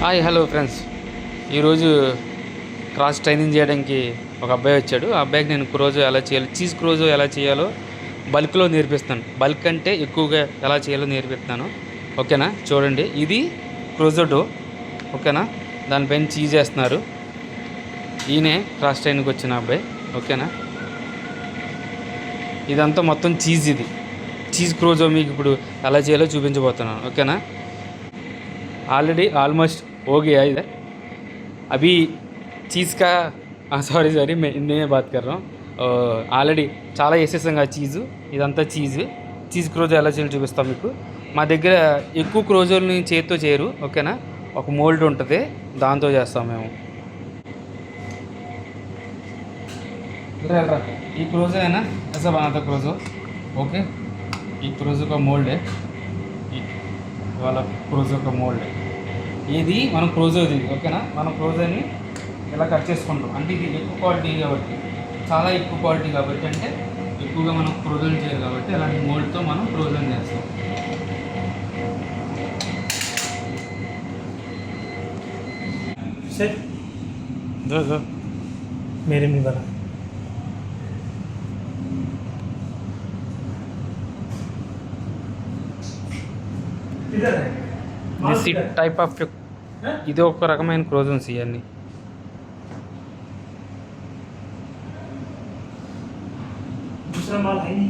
Hi hello friends. ఈరోజు cross training చేయడానికి ఒక అబ్బాయి వచ్చాడు. ఆ అబ్బాయికి నేను క్రోజో ఎలా చేయాలో, చీజ్ క్రోజో ఎలా చేయాలో బల్క్లో నేర్పిస్తాను. బల్క్ అంటే ఎక్కువగా ఎలా చేయాలో నేర్పిస్తాను. ఓకేనా? చూడండి, ఇది క్రోజో డో. ఓకేనా? దానిపైన చీజ్ వేస్తున్నారు. ఈయనే క్రాస్ ట్రైనింగ్కి వచ్చిన అబ్బాయి. ఓకేనా? ఇదంతా మొత్తం చీజ్. ఇది చీజ్ క్రోజో మీకు ఇప్పుడు ఎలా చేయాలో చూపించబోతున్నాను. ఓకేనా? ऑलरेडी ऑलमोस्ट हो गया इधर. अभी चीज़ का सॉरी मैं हिंदी में बात कर रहा हूँ. ఆల్రెడీ చాలా వేసేసాం కదా చీజు. ఇదంతా చీజ్ క్రోజో ఎలా చేయాలో చూపిస్తాం మీకు. మా దగ్గర ఎక్కువ క్రోజోల్ని చేతితో చేయరు. ఓకేనా? ఒక మోల్డ్ ఉంటుంది, దాంతో చేస్తాం మేము. ఈ क्रोजो है ना, ऐसा बनाता क्रोजो. ओके, ఈ क्रोजो का मोल्ड है, వాళ్ళ క్రోజో ఒక మోల్డ్. ఇది మనం క్రోజోది. ఓకేనా? మనం క్రోజోని ఇలా కట్ చేసుకుంటాం. అంటే ఇది ఎక్కువ క్వాలిటీ కాబట్టి, చాలా ఎక్కువ క్వాలిటీ కాబట్టి, అంటే ఎక్కువగా మనం క్రోజోని చేయాలి కాబట్టి అలాంటి మోల్డ్తో మనం క్రోజోని చేస్తాం. सर दो मेरे में बना దిస్ టైప్ ఆఫ్ ఇది ఒక రకమైన క్రోజన్స్. ఇవన్నీ दूसरा माल है नहीं.